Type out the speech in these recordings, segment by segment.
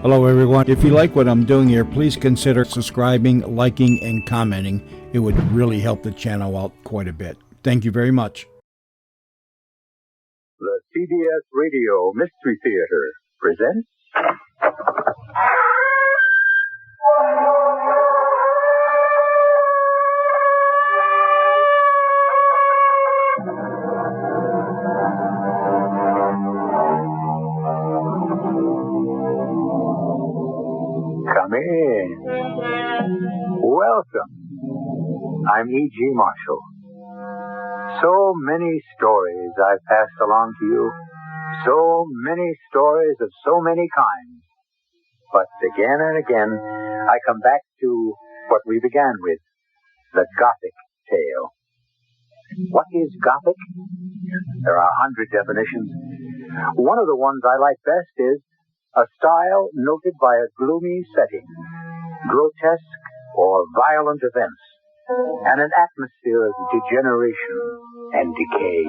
Hello everyone. If you like what I'm doing here, please consider subscribing, liking, and commenting. It would really help the channel out quite a bit. Thank you very much. The CBS Radio Mystery Theater presents... Come in. Welcome. I'm E.G. Marshall. So many stories I've passed along to you. So many stories of so many kinds. But again and again, I come back to what we began with, the Gothic tale. What is Gothic? There are 100 definitions. One of the ones I like best is a style noted by a gloomy setting, grotesque or violent events, and an atmosphere of degeneration and decay.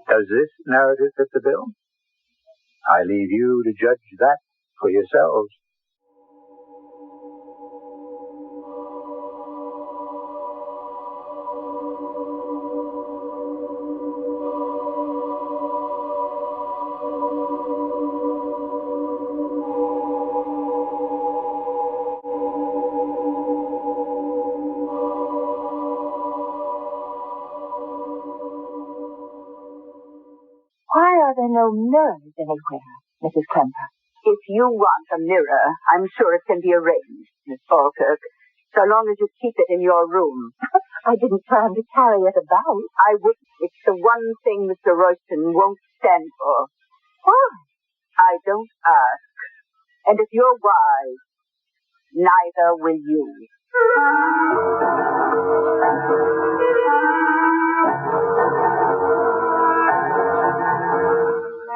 Does this narrative fit the bill? I leave you to judge that for yourselves. Why are there no mirrors anywhere, Mrs. Clemper? If you want a mirror, I'm sure it can be arranged, Miss Falkirk, so long as you keep it in your room. I didn't plan to carry it about. I wouldn't. It's the one thing Mr. Royston won't stand for. Why? I don't ask. And if you're wise, neither will you.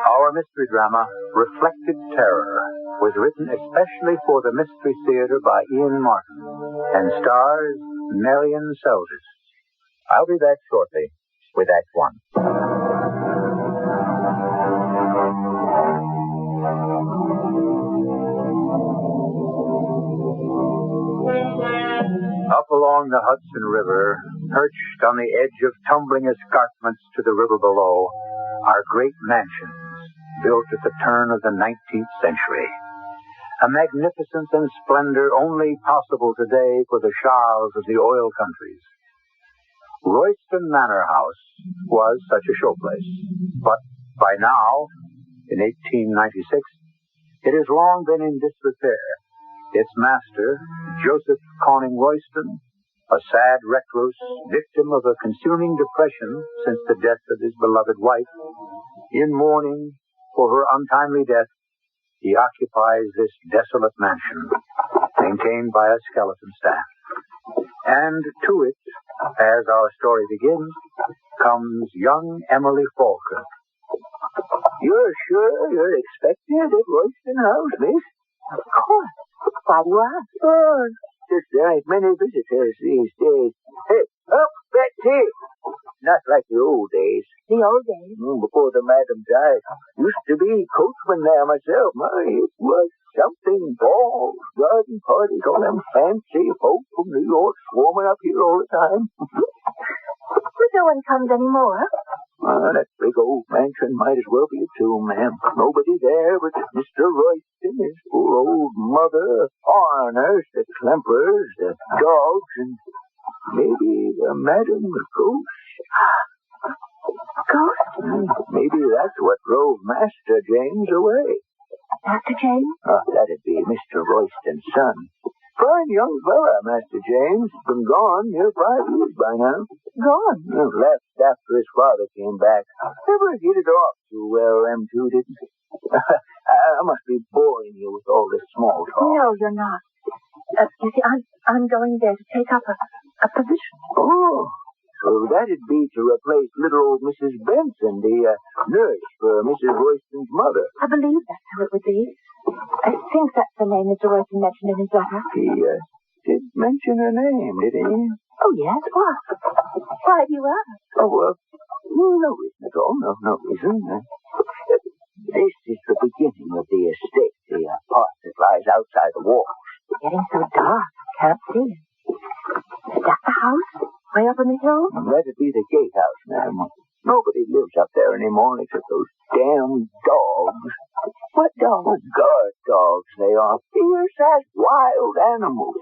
Our mystery drama, Reflected Terror, was written especially for the Mystery Theater by Ian Martin and stars Marion Seldes. I'll be back shortly with Act One. Up along the Hudson River, perched on the edge of tumbling escarpments to the river below, are great mansions built at the turn of the 19th century. A magnificence and splendor only possible today for the Charles of the oil countries. Royston Manor House was such a showplace, but by now, in 1896, it has long been in disrepair. Its master, Joseph Conning Royston, a sad recluse, victim of a consuming depression since the death of his beloved wife, in mourning for her untimely death, he occupies this desolate mansion, maintained by a skeleton staff. And to it, as our story begins, comes young Emily Falkirk. You're sure you're expected at Royston House, miss? Of course. Why do you ask? Oh, just there ain't many visitors these days. Hey, up, Betsy! Not like the old days. The old days? Before the madam died. Used to be coachman there myself. It was something. Balls, garden parties, all them fancy folk from New York swarming up here all the time. But no one comes anymore. That big old mansion might as well be a tomb, ma'am. Nobody there but Mr. Royston, his poor old mother, foreigners, the Clempers, the dogs, and maybe the Madam Ghost. Ghost? Maybe that's what drove Master James away. Master James? That'd be Mr. Royston's son. Fine young fella, Master James. Been gone near 5 years by now. Gone? Left after his father came back. Never hit it off too well, them two didn't. I must be boring you with all this small talk. No, you're not. You see, I'm going there to take up a position. Oh, so that'd be to replace little old Mrs. Benson, the nurse for Mrs. Royston's mother. I believe that's how it would be. I think that's the name Mr. Royston mentioned in his letter. He did mention her name, did he? Oh, yes. What? Why do you ask? Oh, no reason at all. No reason. This is the beginning of the estate, the part lies outside the walls. It's getting so dark, I can't see it. Is that the house? Way up on the hill? That'd be the gatehouse, ma'am. Nobody lives up there anymore except those damn dogs. What dog? Oh, guard dogs, they are. Fierce as wild animals.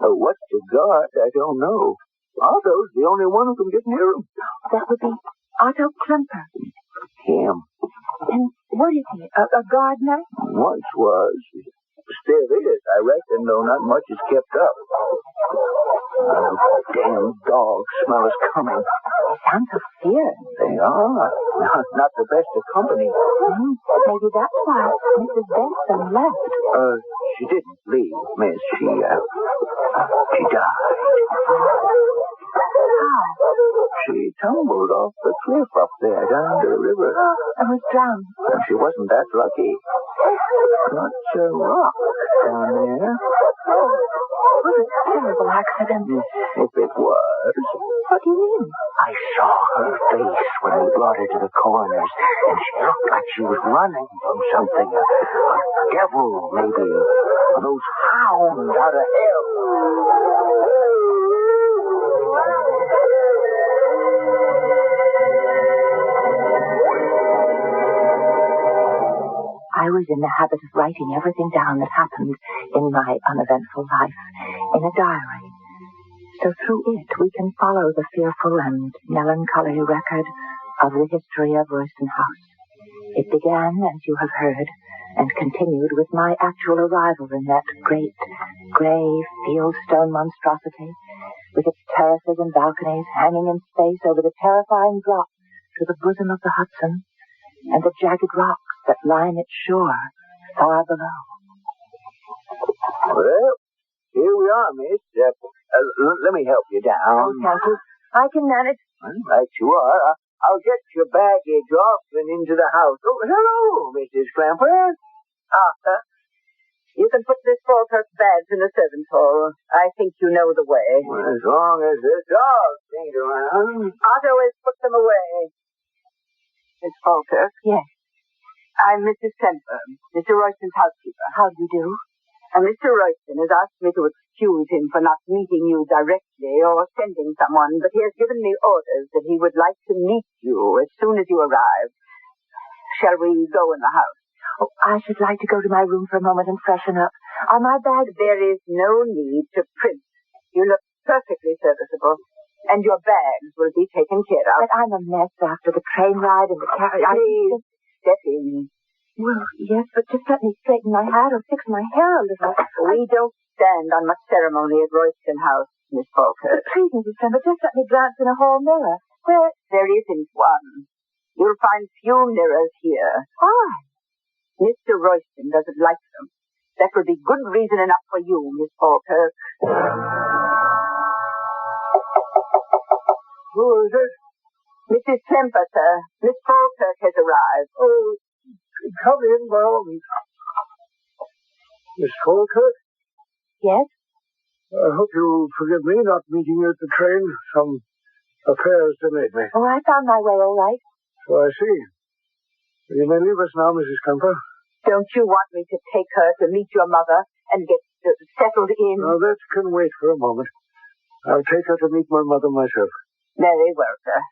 What's a guard, I don't know. Otto's the only one who can get near them. That would be Otto Klemper. Him. And what is he? A gardener? Once was. Still is, I reckon, though not much is kept up. Damn dogs smell us coming. They sound so fierce. They are. Not the best of company. Maybe that's why Mrs. Benson left. She didn't leave, miss. She died. How? She tumbled off the cliff up there down to the river. And was drowned. And she wasn't that lucky. Much a rock down there. What a terrible accident. If it was. What do you mean? I saw her face when we brought her to the coroners, and she looked like she was running from something. A devil, maybe. Those hounds out of hell. I was in the habit of writing everything down that happened in my uneventful life in a diary. So through it, we can follow the fearful and melancholy record of the history of Royston House. It began, as you have heard, and continued with my actual arrival in that great, grey, fieldstone monstrosity, with its terraces and balconies hanging in space over the terrifying drop to the bosom of the Hudson, and the jagged rocks that line its shore far below. Well, here we are, miss. Let me help you down. Oh, thank you. I can manage. Right you are. I'll get your baggage off and into the house. Oh, hello, Mrs. Clamper. Arthur, you can put this Falkirk badge in the servants' hall. I think you know the way. Well, as long as the dogs ain't around. Otto has put them away. Miss Falkirk? Yes. I'm Mrs. Klemper, Mr. Royston's housekeeper. How do you do? And Mr. Royston has asked me to excuse him for not meeting you directly or sending someone, but he has given me orders that he would like to meet you as soon as you arrive. Shall we go in the house? Oh, I should like to go to my room for a moment and freshen up. Are my bags... There is no need to print. You look perfectly serviceable, and your bags will be taken care of. But I'm a mess after the train ride and the carriage. Please step in. Well, yes, but just let me straighten my hat or fix my hair a little. We don't stand on much ceremony at Royston House, Miss Falkirk. Please, Mrs. Trember, just let me glance in a hall mirror. Where... There isn't one. You'll find few mirrors here. Why? Mr. Royston doesn't like them. That would be good reason enough for you, Miss Falkirk. Who is it? Mrs. Klemper, sir. Miss Falkirk has arrived. Oh, come in, by all means. Miss Falkirk? Yes? I hope you'll forgive me not meeting you at the train. Some affairs delayed me. Oh, I found my way all right. So I see. You may leave us now, Mrs. Klemper. Don't you want me to take her to meet your mother and get settled in? Now, that can wait for a moment. I'll take her to meet my mother myself. Very well, sir.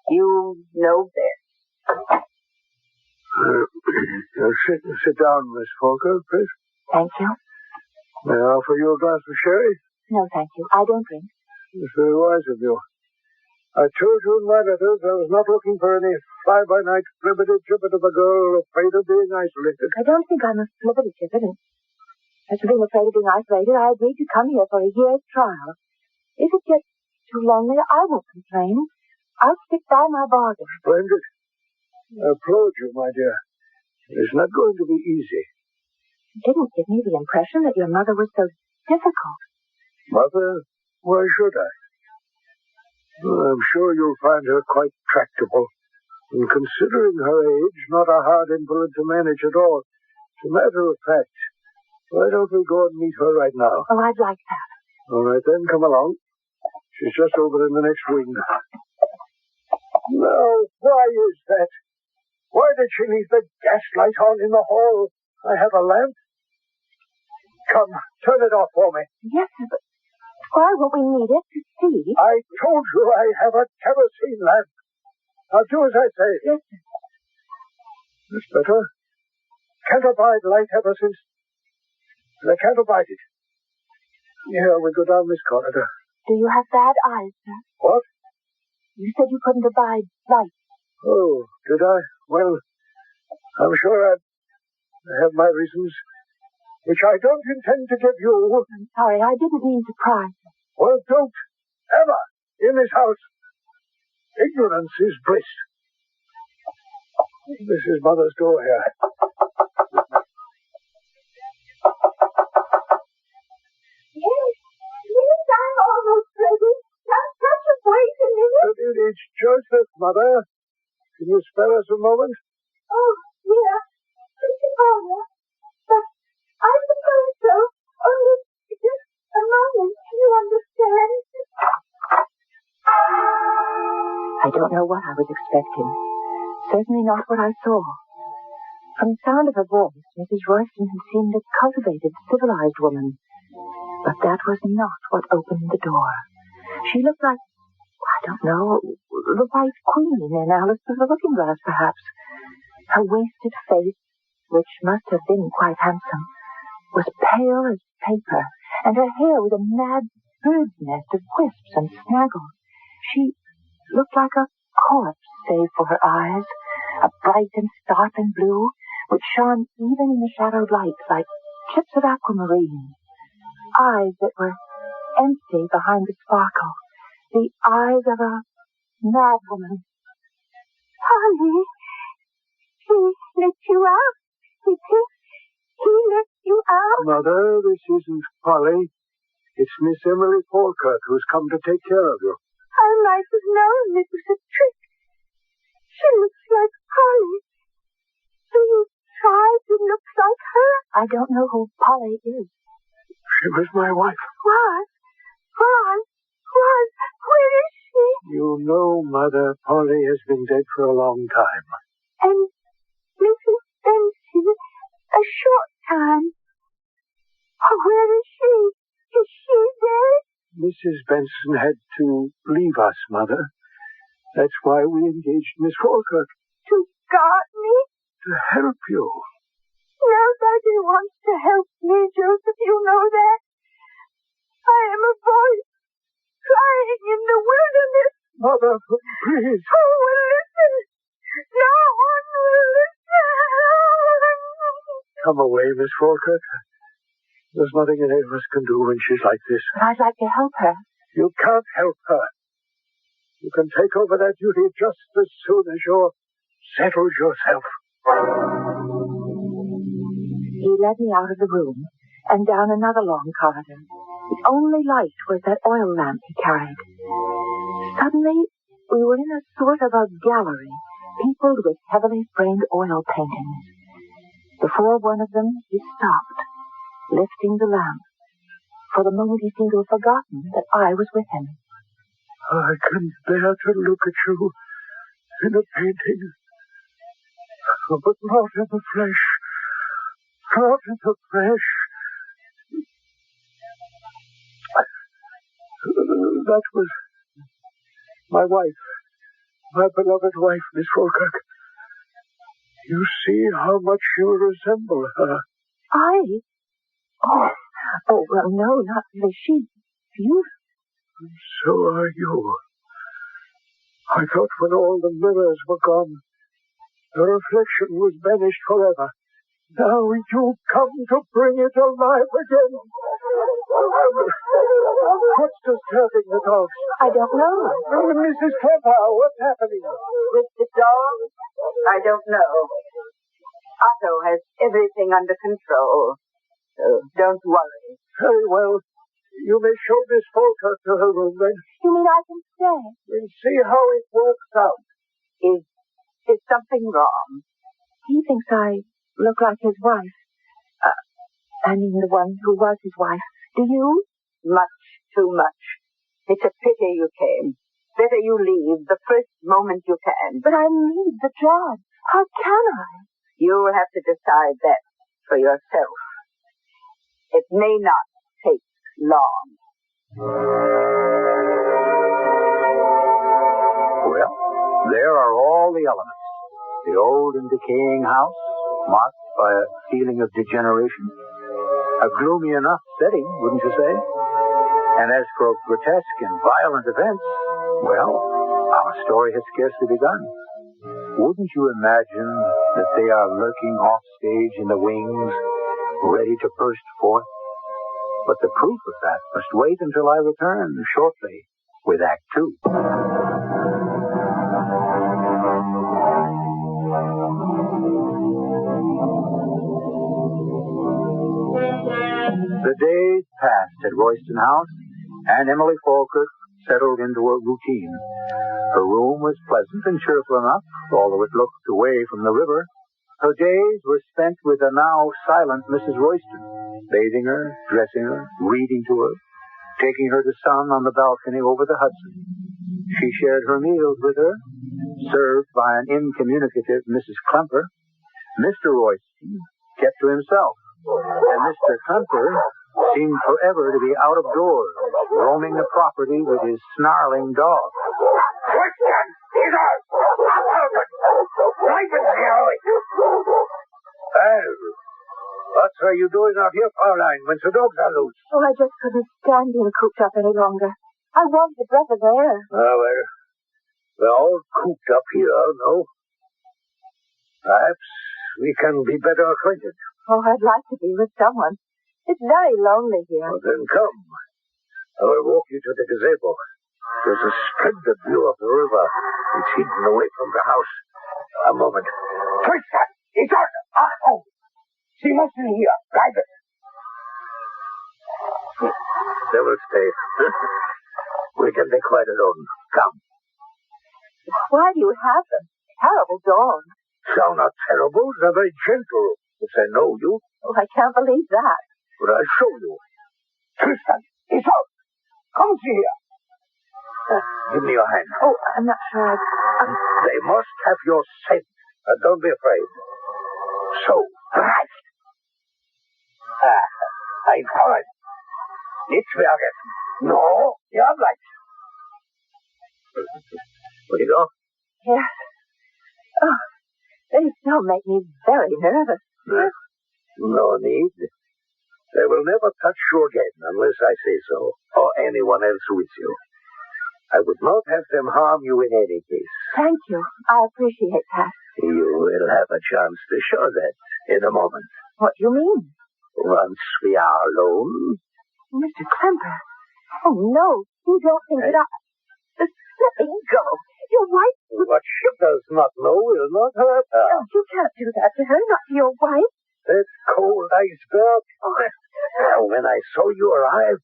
You know best. Sit down, Miss Falkirk, please. Thank you. May I offer you a glass of sherry? No, thank you. I don't drink. It's very wise of you. I told you in my letters I was not looking for any fly-by-night flibbity-gibbet of a girl afraid of being isolated. I don't think I'm a flibbity-gibbet. As for being afraid of being isolated, I agreed to come here for a year's trial. If it gets too lonely, I won't complain. I'll stick by my bargain. Splendid. I applaud you, my dear. It's not going to be easy. You didn't give me the impression that your mother was so difficult. Mother? Why should I? I'm sure you'll find her quite tractable. And considering her age, not a hard invalid to manage at all. As a matter of fact, why don't we go and meet her right now? Oh, I'd like that. All right, then, come along. She's just over in the next wing. Now, why is that? Why did she leave the gaslight on in the hall? I have a lamp. Come, turn it off for me. Yes, sir, but why won't we need it to see? I told you I have a kerosene lamp. Now do as I say. Yes, sir. That's better. Can't abide light ever since. And I can't abide it. Here, we go down this corridor. Do you have bad eyes, sir? What? You said you couldn't abide light. Oh, did I? Well, I'm sure I have my reasons, which I don't intend to give you. I'm sorry, I didn't mean to pry. Well, don't ever in this house. Ignorance is bliss. This is Mother's door here. Yes, I'm almost ready. Just wait a minute. It's Joseph, Mother. Can you spare us a moment? Oh, yeah. But I suppose so. Only just a moment, you understand? I don't know what I was expecting. Certainly not what I saw. From the sound of her voice, Mrs. Royston had seemed a cultivated, civilized woman. But that was not what opened the door. She looked like, I don't know, the White Queen in Alice of the Looking Glass, perhaps. Her wasted face, which must have been quite handsome, was pale as paper, and her hair was a mad bird's nest of wisps and snaggles. She looked like a corpse, save for her eyes, a bright and startling blue, which shone even in the shadowed light like chips of aquamarine. Eyes that were empty behind the sparkle, the eyes of a madwoman. Polly, he let you out. He let you out. Mother, this isn't Polly. It's Miss Emily Falkirk who's come to take care of you. I might have known it was a trick. She looks like Polly. Do you try to look like her? I don't know who Polly is. She was my wife. What? Where is she? You know, Mother, Polly has been dead for a long time. And Mrs. Benson, a short time. Oh, where is she? Is she dead? Mrs. Benson had to leave us, Mother. That's why we engaged Miss Falkirk. To guard me? To help you. Nobody wants to help me, Joseph, you know that. I am a voice crying in the wilderness. Mother, please. Who will listen? No one will listen. Come away, Miss Falkirk. There's nothing any of us can do when she's like this. But I'd like to help her. You can't help her. You can take over that duty just as soon as you're settled yourself. He led me out of the room and down another long corridor. The only light was that oil lamp he carried. Suddenly, we were in a sort of a gallery, peopled with heavily framed oil paintings. Before one of them, he stopped, lifting the lamp. For the moment, he seemed to have forgotten that I was with him. I can bear to look at you in a painting, but not in the flesh. Not in the flesh. That was my wife, my beloved wife, Miss Falkirk. You see how much you resemble her. I? Oh, well, no, not really. She's beautiful. And so are you. I thought when all the mirrors were gone, the reflection was banished forever. Now you come to bring it alive again. What's disturbing the dogs? I don't know. Mrs. Kemper, what's happening? With the dog? I don't know. Otto has everything under control. So don't worry. Very well. You may show Miss Falkirk to her room, then. You mean I can stay? We'll see how it works out. Is something wrong? He thinks I look like his wife. I mean the one who was his wife. Do you? Much too much. It's a pity you came. Better you leave the first moment you can. But I need the job. How can I? You'll have to decide that for yourself. It may not take long. Well, there are all the elements. The old and decaying house, marked by a feeling of degeneration. A gloomy enough setting, wouldn't you say? And as for grotesque and violent events, well, our story has scarcely begun. Wouldn't you imagine that they are lurking off stage in the wings, ready to burst forth? But the proof of that must wait until I return shortly with Act Two. The days passed at Royston House, and Emily Falkirk settled into her routine. Her room was pleasant and cheerful enough, although it looked away from the river. Her days were spent with the now silent Mrs. Royston, bathing her, dressing her, reading to her, taking her to sun on the balcony over the Hudson. She shared her meals with her, served by an incommunicative Mrs. Klemper. Mr. Royston kept to himself, and Mr. Klemper seemed forever to be out of doors, roaming the property with his snarling dog. Royston! He's out! Right in here! Well, what are you doing out here, Fraulein, when the dogs are loose? Oh, I just couldn't stand being cooped up any longer. I wanted a breath of air. Well, we're all cooped up here, no? Perhaps we can be better acquainted. Oh, I'd like to be with someone. It's very lonely here. Well, then come. I will walk you to the gazebo. There's a splendid view of the river. It's hidden away from the house. A moment. Royston! It's on! Oh! She mustn't hear. Private. They will stay. We can be quite alone. Come. Why do you have them? Terrible dogs. They're not terrible. They're very gentle. If they know you. Oh, I can't believe that. But I'll show you. Tristan, it's out. Come see here. Give me your hand. Oh, I'm not sure They must have your scent. Don't be afraid. So, right. Ein Freund. Nichts vergessen. No, you're right. Where do you go? Yes. Oh, they still make me very nervous. No need. They will never touch you again unless I say so, or anyone else with you. I would not have them harm you in any case. Thank you. I appreciate that. You will have a chance to show that in a moment. What do you mean? Once we are alone. Mr. Klemper. Oh, no. You don't think that I... Let me go. Your wife... What she does not know will not hurt her. No, you can't do that to her, not to your wife. That cold iceberg. When I saw you arrive,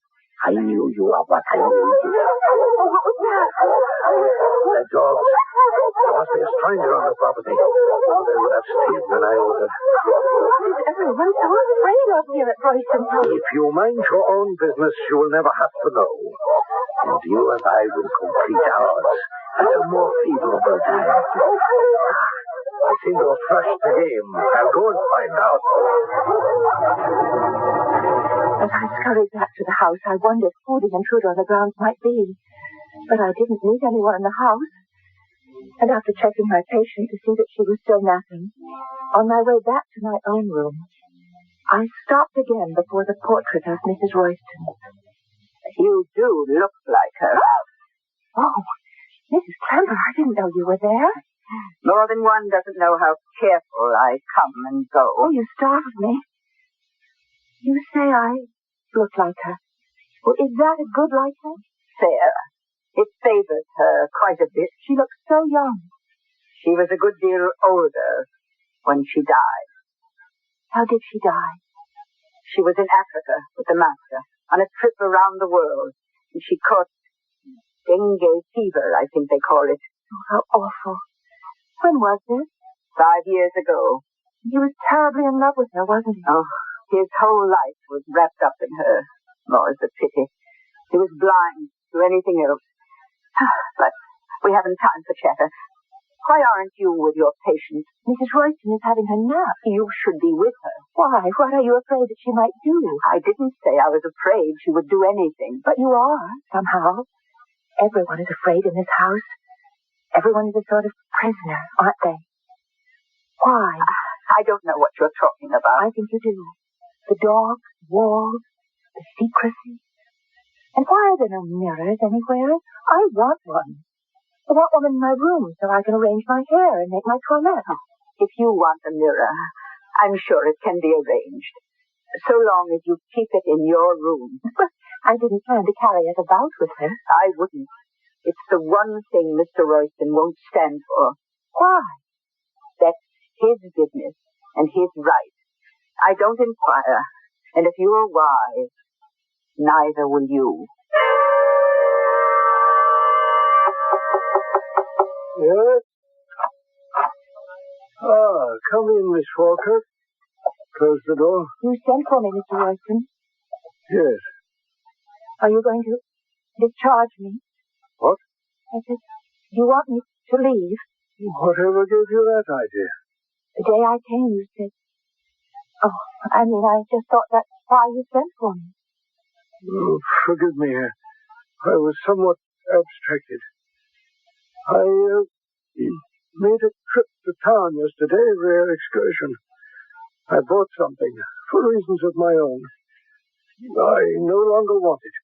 I knew you were what I needed. Oh, what was that? The dogs. There must be a stranger on the property. They would have stayed when I ordered. What is everyone so afraid of here at Royston House? If you mind your own business, you will never have to know. And you and I will complete ours at a more favorable time. I seem to have flushed the game. I'll go and find out. As I scurried back to the house, I wondered who the intruder on the grounds might be. But I didn't meet anyone in the house. And after checking my patient to see that she was still napping, on my way back to my own room, I stopped again before the portrait of Mrs. Royston. You do look like her. Oh, Mrs. Klemper, I didn't know you were there. More than one doesn't know how careful I come and go. Oh, you startled me. You say I look like her. Well, is that a good likeness? Fair. It favors her quite a bit. She looks so young. She was a good deal older when she died. How did she die? She was in Africa with the master on a trip around the world. And she caught dengue fever, I think they call it. Oh, how awful. When was this? 5 years ago. He was terribly in love with her, wasn't he? Oh, his whole life was wrapped up in her. More's the pity. He was blind to anything else. But we haven't time for chatter. Why aren't you with your patient? Mrs. Royston is having her nap. You should be with her. Why? What are you afraid that she might do? I didn't say I was afraid she would do anything. But you are, somehow. Everyone is afraid in this house. Everyone is a sort of prisoner, aren't they? Why? I don't know what you're talking about. I think you do. The dogs, walls, the secrecy. And why are there no mirrors anywhere? I want one. I want one in my room so I can arrange my hair and make my toilette. If you want a mirror, I'm sure it can be arranged. So long as you keep it in your room. But I didn't plan to carry it about with her. I wouldn't. It's the one thing Mr. Royston won't stand for. Why? That's his business and his right. I don't inquire. And if you're wise, neither will you. Yes? Come in, Miss Falkirk. Close the door. You sent for me, Mr. Royston. Yes. Are you going to discharge me? What? I said, do you want me to leave? Whatever gave you that idea? The day I came, you said. Oh, I just thought that's why you sent for me. Oh, forgive me. I was somewhat abstracted. I made a trip to town yesterday, a rare excursion. I bought something for reasons of my own. I no longer want it.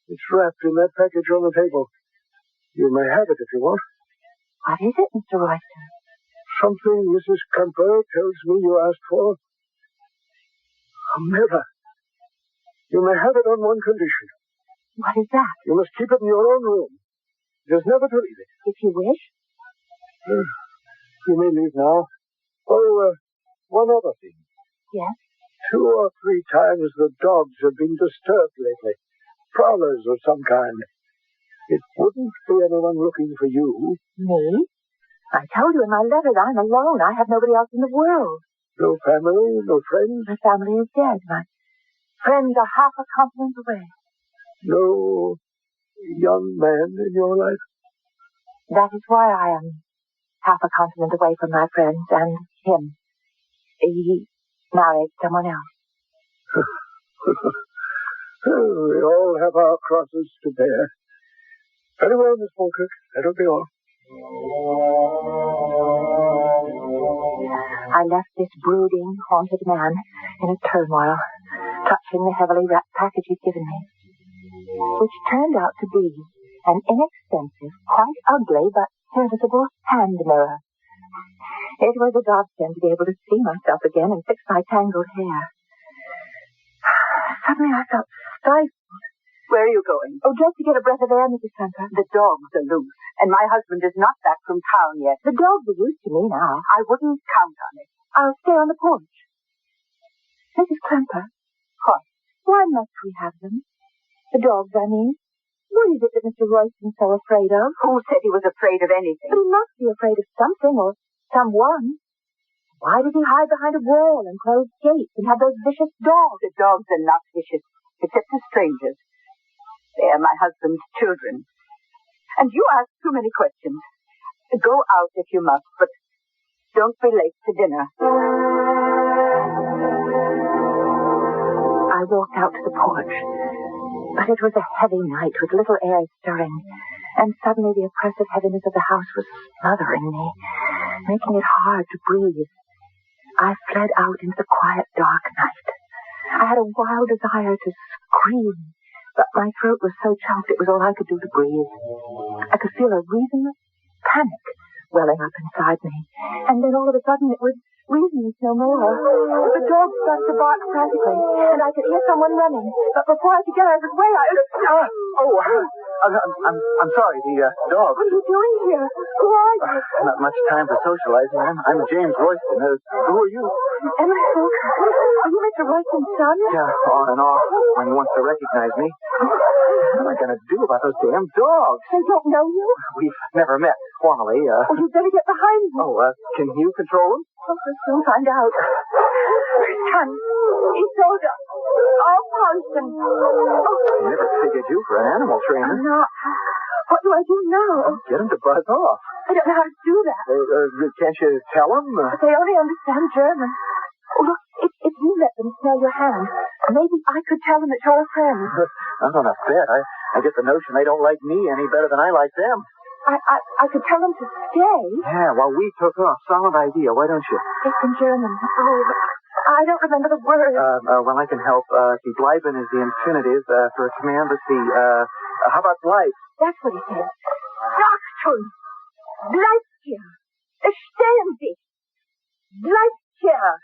It's wrapped in that package on the table. You may have it if you want. What is it, Mr. Royston? Something Mrs. Kemper tells me you asked for. A mirror. You may have it on one condition. What is that? You must keep it in your own room. Just never to leave it. If you wish. You may leave now. Oh, one other thing. Yes? 2 or 3 times the dogs have been disturbed lately. Prowlers of some kind. It wouldn't be anyone looking for you. Me? I told you in my letter that I'm alone. I have nobody else in the world. No family, no friends. My family is dead. My friends are half a continent away. No young man in your life? That is why I am half a continent away from my friends and him. He married someone else. We all have our crosses to bear. Very well, Miss Falkirk. That'll be all. I left this brooding, haunted man in a turmoil, touching the heavily wrapped package he'd given me, which turned out to be an inexpensive, quite ugly, but serviceable hand mirror. It was a godsend to be able to see myself again and fix my tangled hair. Suddenly I felt stifled. Where are you going? Oh, just to get a breath of air, Mrs. Kemper. The dogs are loose, and my husband is not back from town yet. The dogs are used to me now. I wouldn't count on it. I'll stay on the porch. Mrs. Kemper. What? Why must we have them? The dogs, I mean. What is it that Mr. Royston's so afraid of? Who said he was afraid of anything? But he must be afraid of something or someone. Why does he hide behind a wall and close gates and have those vicious dogs? The dogs are not vicious, except to strangers. They are my husband's children. And you ask too many questions. Go out if you must, but don't be late to dinner. I walked out to the porch, but it was a heavy night with little air stirring, and suddenly the oppressive heaviness of the house was smothering me, making it hard to breathe. I fled out into the quiet, dark night. I had a wild desire to scream, but my throat was so choked it was all I could do to breathe. I could feel a reasonless panic welling up inside me, and then all of a sudden it was reasonless no more. The dog started to bark frantically, and I could hear someone running, but before I could get out of his way, I'm sorry, the dog. What are you doing here? Who are you? Not much time for socializing. I'm James Royston. Who are you? Emma Falkirk. Are you Mr. Royston's son? Yeah, on and off, when he wants to recognize me. What am I going to do about those damn dogs? They don't know you? We've never met formally. Well, you'd better get behind me. Can you control them? We'll soon find out. Son, Isolde. Oh, Constant. I never figured you for an animal trainer. I'm not. What do I do now? Get him to buzz off. I don't know how to do that. Can't you tell them? But they only understand German. Oh, look, if you let them smell your hand, maybe I could tell them that you're a friend. I'm on a bet. I get the notion they don't like me any better than I like them. I could tell them to stay. Yeah, well, we took off. Solid idea. Why don't you? It's in German. Oh, I don't remember the words. Well, I can help. See, bleiben is the infinitive for a command. Let's see. How about bleib? That's what he said. Achtung! Bleibt hier! Stehen Sie! Bleibt here!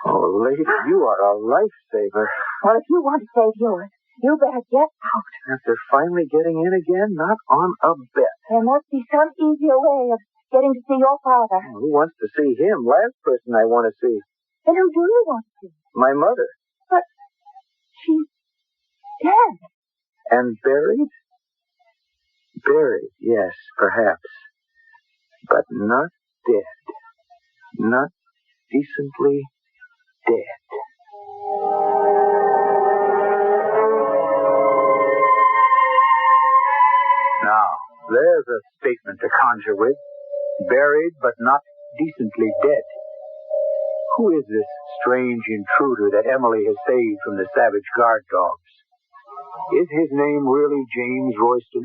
Oh, lady, you are a lifesaver. Well, if you want to save yours, you better get out. After finally getting in again, not on a bet. There must be some easier way of getting to see your father. Who wants to see him? Last person I want to see. And who do you want to see? My mother. But she's dead. And buried? Buried, yes, perhaps. But not dead. Not decently dead. Now, there's a statement to conjure with. Buried but not decently dead. Who is this strange intruder that Emily has saved from the savage guard dogs? Is his name really James Royston?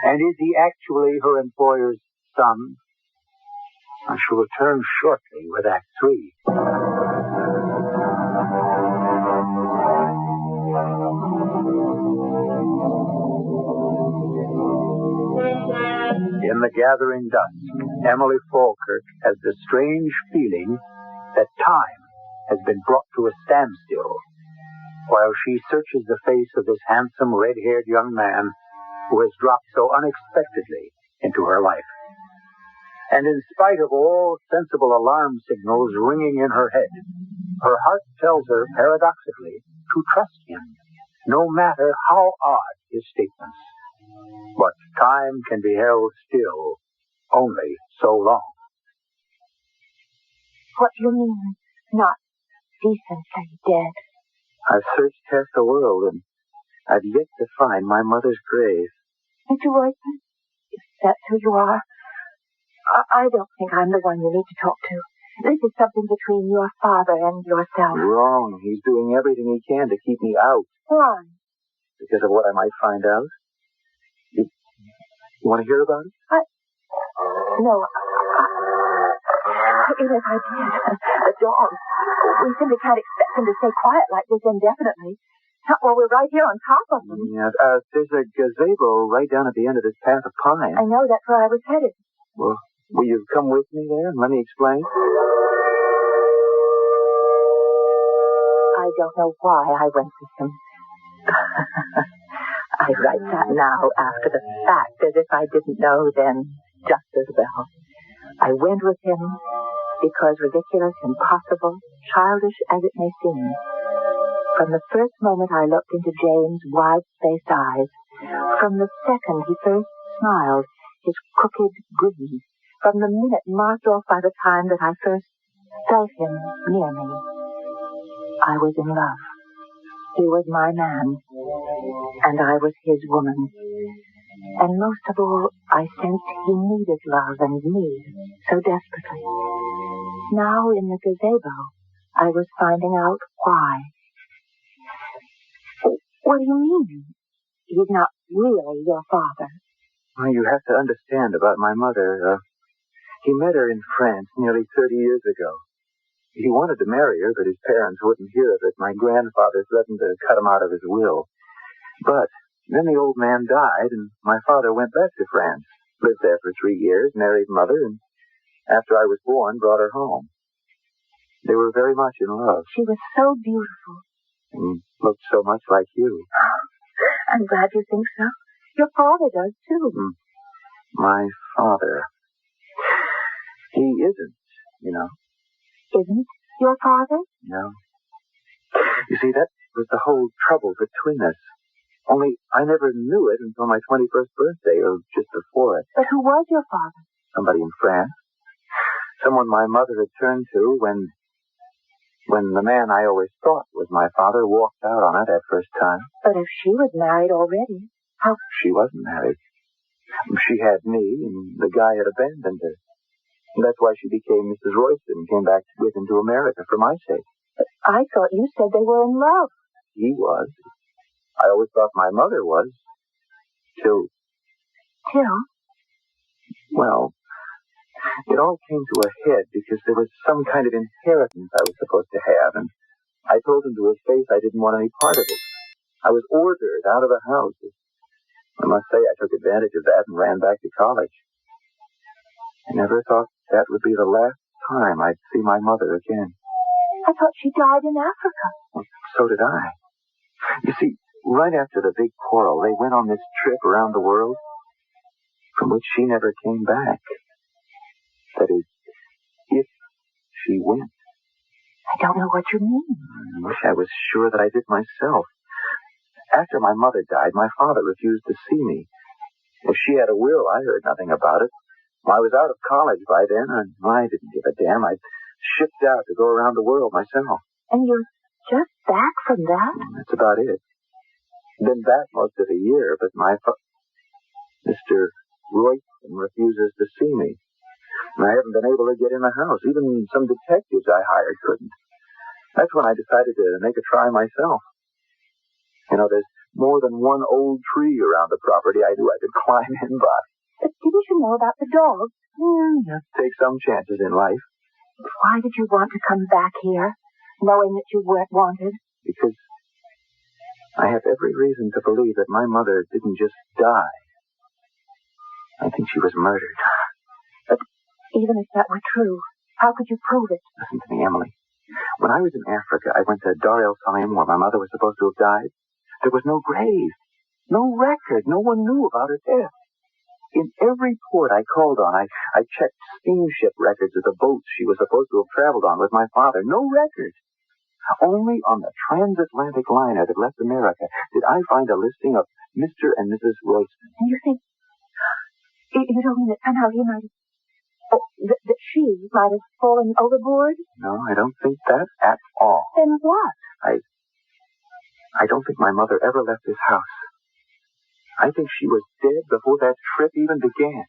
And is he actually her employer's son? I shall return shortly with Act 3. In the gathering dusk, Emily Falkirk has the strange feeling that time has been brought to a standstill while she searches the face of this handsome red-haired young man who has dropped so unexpectedly into her life. And in spite of all sensible alarm signals ringing in her head, her heart tells her paradoxically to trust him, no matter how odd his statements. But time can be held still only so long. What do you mean, not decently dead? I've searched half the world, and I've yet to find my mother's grave. Mr. Royston, if that's who you are, I don't think I'm the one you need to talk to. This is something between your father and yourself. Wrong. He's doing everything he can to keep me out. Why? Because of what I might find out. You want to hear about it? No. Even if I did, the dog. We simply can't expect him to stay quiet like this indefinitely. Not while we're right here on top of him. Yeah, there's a gazebo right down at the end of this path of pine. I know, that's where I was headed. Well, will you come with me there and let me explain? I don't know why I went with him. I write that now after the fact, as if I didn't know then just as well. I went with him because, ridiculous, impossible, childish as it may seem, from the first moment I looked into James' wide-spaced eyes, from the second he first smiled, his crooked grin, from the minute marked off by the time that I first felt him near me, I was in love. He was my man, and I was his woman. And most of all, I sensed he needed love and me so desperately. Now in the gazebo, I was finding out why. What do you mean? He's not really your father. Well, you have to understand about my mother. He met her in France nearly 30 years ago. He wanted to marry her, but his parents wouldn't hear of it. My grandfather threatened to cut him out of his will. But then the old man died, and my father went back to France, lived there for 3 years, married mother, and after I was born, brought her home. They were very much in love. She was so beautiful. And looked so much like you. I'm glad you think so. Your father does, too. My father. He isn't, you know. Isn't your father? No. You see, that was the whole trouble between us. Only I never knew it until my 21st birthday, or just before it. But who was your father? Somebody in France. Someone my mother had turned to when the man I always thought was my father walked out on her that first time. But if she was married already, how... She wasn't married. She had me, and the guy had abandoned her. And that's why she became Mrs. Royston and came back with him to America for my sake. But I thought you said they were in love. He was. I always thought my mother was. Till, well, it all came to a head because there was some kind of inheritance I was supposed to have, and I told him to his face I didn't want any part of it. I was ordered out of the house. I must say I took advantage of that and ran back to college. I never thought that would be the last time I'd see my mother again. I thought she died in Africa. Well, so did I. You see, right after the big quarrel, they went on this trip around the world, from which she never came back. That is, if she went. I don't know what you mean. I wish I was sure that I did myself. After my mother died, my father refused to see me. If she had a will, I heard nothing about it. I was out of college by then, and I didn't give a damn. I shipped out to go around the world myself. And you're just back from that? That's about it. Been back most of the year, but Mr. Royston refuses to see me. And I haven't been able to get in the house. Even some detectives I hired couldn't. That's when I decided to make a try myself. You know, there's more than one old tree around the property I knew I could climb in by. But didn't you know about the dog? Take some chances in life. Why did you want to come back here, knowing that you weren't wanted? Because I have every reason to believe that my mother didn't just die. I think she was murdered. But even if that were true, how could you prove it? Listen to me, Emily. When I was in Africa, I went to Dar el Salaam, where my mother was supposed to have died. There was no grave, no record. No one knew about her death. In every port I called on, I checked steamship records of the boats she was supposed to have traveled on with my father. No record. Only on the transatlantic liner that left America did I find a listing of Mr. and Mrs. Royston. And you think... You don't mean that somehow he might have... Oh, that she might have fallen overboard? No, I don't think that at all. Then what? I don't think my mother ever left this house. I think she was dead before that trip even began.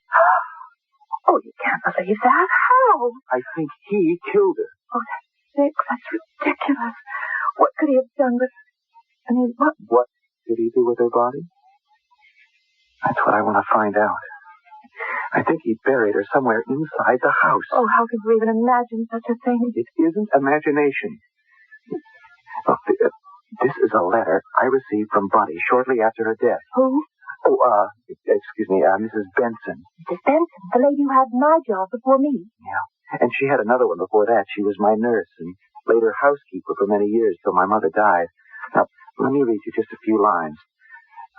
Oh, you can't believe that. How? I think he killed her. Oh, that's sick. That's ridiculous. What could he have done with... I mean, what... What did he do with her body? That's what I want to find out. I think he buried her somewhere inside the house. Oh, how could you even imagine such a thing? It isn't imagination. Look, this is a letter I received from Bunny shortly after her death. Who? Oh, excuse me, Mrs. Benson. Mrs. Benson, the lady who had my job before me. Yeah, and she had another one before that. She was my nurse and later housekeeper for many years till my mother died. Now, let me read you just a few lines.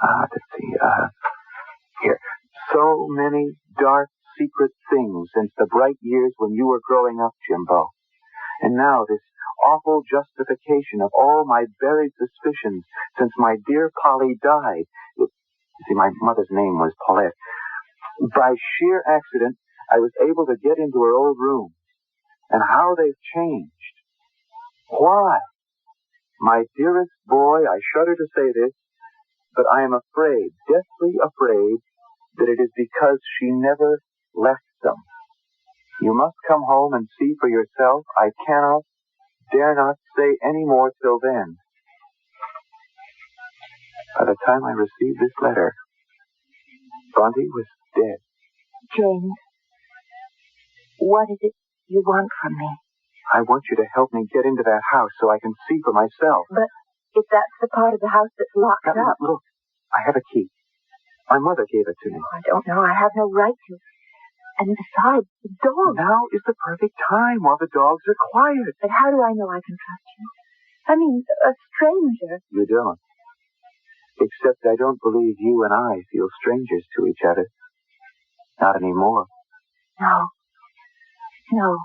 Let's see, here. So many dark, secret things since the bright years when you were growing up, Jimbo. And now this awful justification of all my buried suspicions since my dear Polly died. You see, my mother's name was Paulette. By sheer accident, I was able to get into her old room. And how they've changed. Why? My dearest boy, I shudder to say this, but I am afraid, deathly afraid, that it is because she never left them. You must come home and see for yourself. I cannot, dare not say any more till then. By the time I received this letter, Bunty was dead. James, what is it you want from me? I want you to help me get into that house so I can see for myself. But if that's the part of the house that's locked up... Look, I have a key. My mother gave it to me. I don't know. I have no right to. And besides, the dog... Now is the perfect time while the dogs are quiet. But how do I know I can trust you? I mean, a stranger. You don't. Except I don't believe you and I feel strangers to each other. Not anymore. No. No.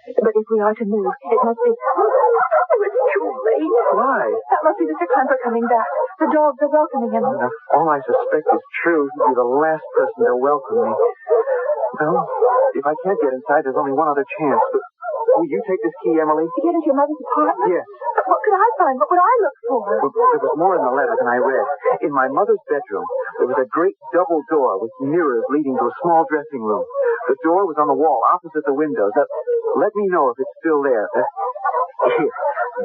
But if we are to move, it must be... Oh, it's too late. Why? That must be Mr. Clemper coming back. The dogs are welcoming him. Now, all I suspect is true. You're the last person to welcome me. Well, if I can't get inside, there's only one other chance. But will you take this key, Emily? To get into your mother's apartment? Yes. But what could I find? What would I look for? Well, there was more in the letter than I read. In my mother's bedroom, There was a great double door with mirrors leading to a small dressing room. The door was on the wall opposite the windows. Let me know if it's still there. Here,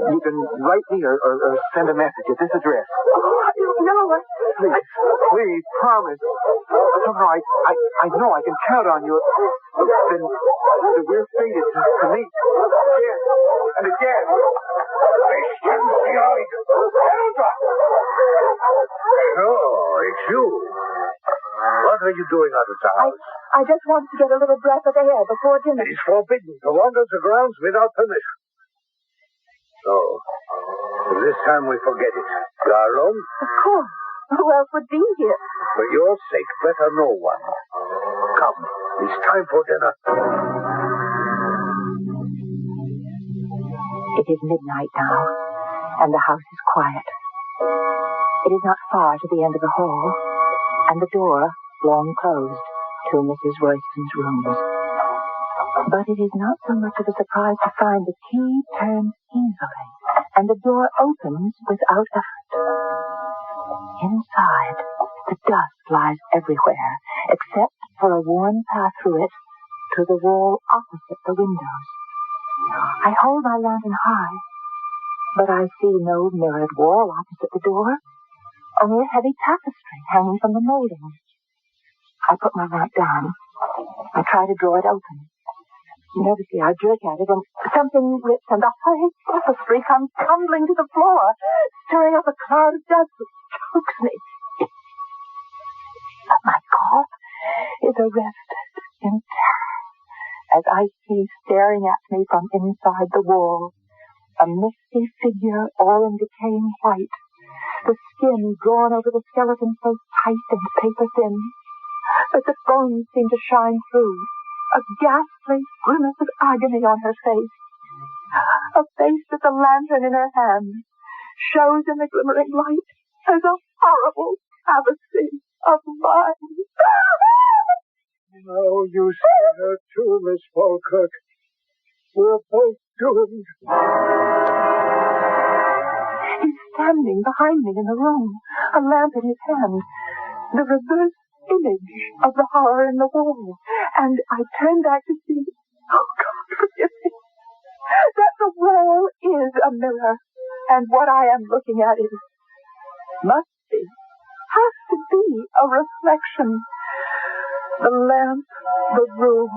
you can write me or send a message at this address. Oh, I don't know. Please, promise. Somehow I know I can count on you. Then we're fated to meet again and again. Oh, it's you. What are you doing out of the house? I just wanted to get a little breath of air before dinner. It is forbidden to wander the grounds without permission. So, this time we forget it. You are alone? Of course. Who else would be here? For your sake, better no one. Come, it's time for dinner. It is midnight now, and the house is quiet. It is not far to the end of the hall, and the door, long closed, to Mrs. Royston's rooms. But it is not so much of a surprise to find the key turns easily, and the door opens without effort. Inside, the dust lies everywhere, except for a worn path through it to the wall opposite the windows. I hold my lantern high, but I see no mirrored wall opposite the door, only a heavy tapestry hanging from the molding. I put my lamp down. I try to draw it open. Nervously, I jerk at it, and something rips, and the whole tapestry comes tumbling to the floor, stirring up a cloud of dust which chokes me. My cough is arrested in terror as I see staring at me from inside the wall a misty figure all in decaying white, the skin drawn over the skeleton so tight and paper-thin that the bones seem to shine through, a ghastly grimace of agony on her face, a face that the lantern in her hand shows in the glimmering light as a horrible travesty of mine. Now you see her too, Miss Falkirk. We're both doomed. He's standing behind me in the room, a lamp in his hand, the reverse image of the horror in the wall. And I turn back to see, oh God, forgive me, that the wall is a mirror, and what I am looking at must be, has to be a reflection. The lamp, the room,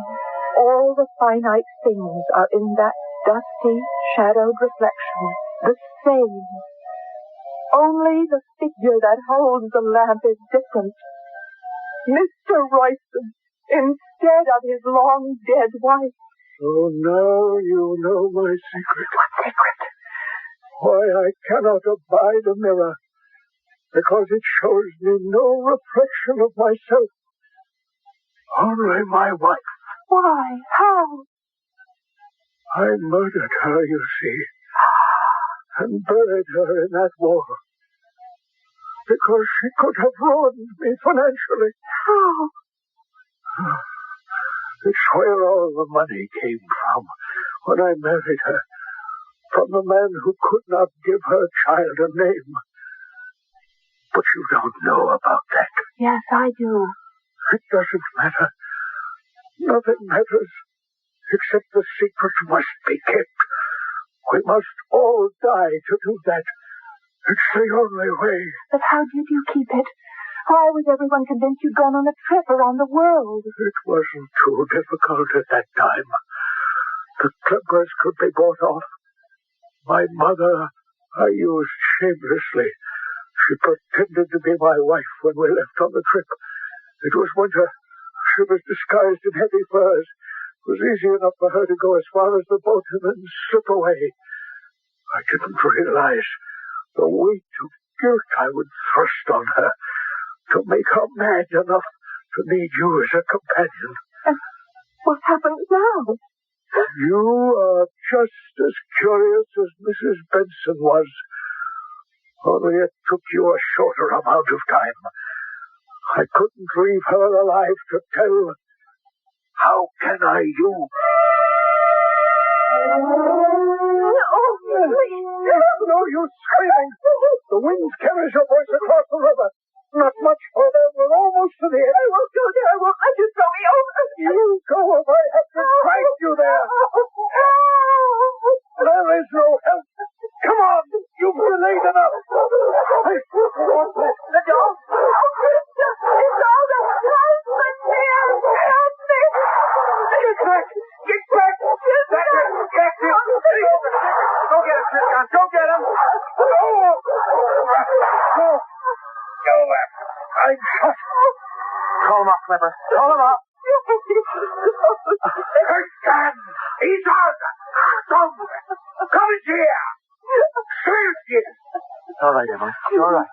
all the finite things are in that dusty, shadowed reflection, the same. Only the figure that holds the lamp is different. Mr. Royston, instead of his long dead wife. So now you know my secret. What secret? Why I cannot abide a mirror. Because it shows me no reflection of myself. Only my wife. Why? How? I murdered her, you see, and buried her in that wall. Because she could have ruined me financially. How? It's where all the money came from when I married her. From the man who could not give her child a name. But you don't know about that. Yes, I do. It doesn't matter. Nothing matters except the secret must be kept. We must all die to do that. It's the only way. But how did you keep it? Why was everyone convinced you'd gone on a trip around the world? It wasn't too difficult at that time. The clippers could be bought off. My mother I used shamelessly. She pretended to be my wife when we left on the trip. It was winter. She was disguised in heavy furs. It was easy enough for her to go as far as the boat and then slip away. I didn't realize the weight of guilt I would thrust on her to make her mad enough to need you as a companion. And what happens now? You are just as curious as Mrs. Benson was. Only it took you a shorter amount of time. I couldn't leave her alive to tell. How can I, you? No, you screaming! The wind carries your voice across the river. Not much further. We're almost to the end. I won't go there. I won't let you throw me over. You go if I have to drag you there. There is no help. Come on. You've delayed enough. Hey, what's that? The dog. It's all the husband here. Help me. Get back. Get back. That's it. That's it. Go get him, Tristan. Go get him. No. Go back. I'm shot. Call him up, Clipper. Call him up. Tristan. He's out. Come in here. Seriously. It's all right, Emily. It's all right.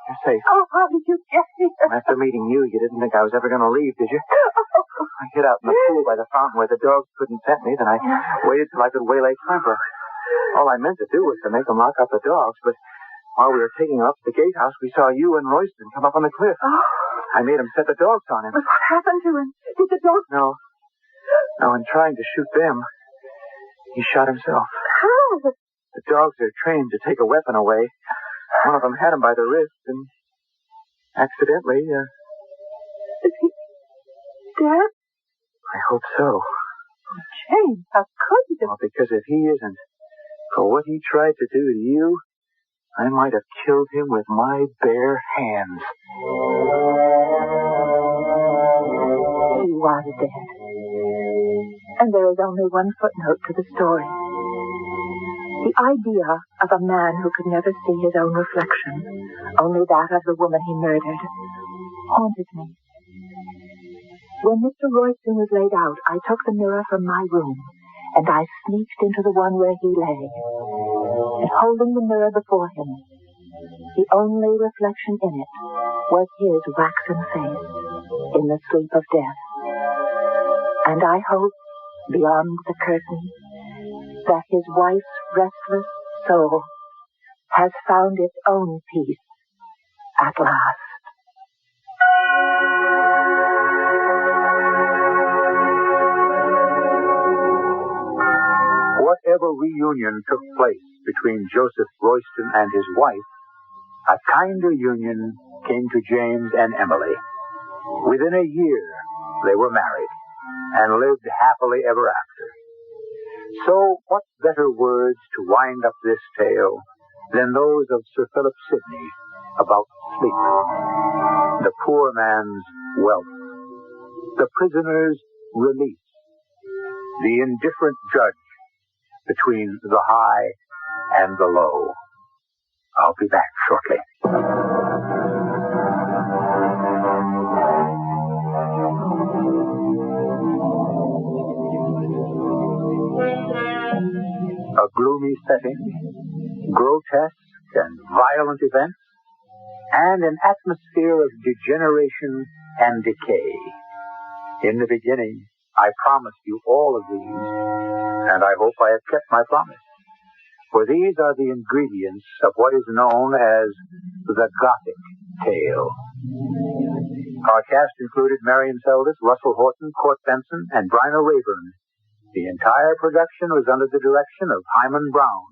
You're safe. Oh, how did you get here? After meeting you, you didn't think I was ever going to leave, did you? I hid out in the pool by the fountain where the dogs couldn't scent me, then I waited till I could waylay Climper. All I meant to do was to make them lock up the dogs, but while we were taking him up to the gatehouse, we saw you and Royston come up on the cliff. Oh. I made him set the dogs on him. But what happened to him? Did the dog... No, in trying to shoot them, he shot himself. How? The dogs are trained to take a weapon away. One of them had him by the wrist, and accidentally, Is he dead? I hope so. Oh, James, how could you? Well, because if he isn't, for what he tried to do to you, I might have killed him with my bare hands. He was dead. And there is only one footnote to the story. The idea of a man who could never see his own reflection, only that of the woman he murdered, haunted me. When Mr. Royston was laid out, I took the mirror from my room, and I sneaked into the one where he lay. And holding the mirror before him, the only reflection in it was his waxen face in the sleep of death. And I hope, beyond the curtain, that his wife's restless soul has found its own peace at last. Whatever reunion took place between Joseph Royston and his wife, a kinder union came to James and Emily. Within a year, they were married and lived happily ever after. So, what better words to wind up this tale than those of Sir Philip Sidney about sleep, the poor man's wealth, the prisoner's release, the indifferent judge between the high and the low. I'll be back shortly. A gloomy setting, grotesque and violent events, and an atmosphere of degeneration and decay. In the beginning, I promised you all of these, and I hope I have kept my promise. For these are the ingredients of what is known as the Gothic tale. Our cast included Marion Seldes, Russell Horton, Court Benson, and Bryna Rayburn. The entire production was under the direction of Hyman Brown,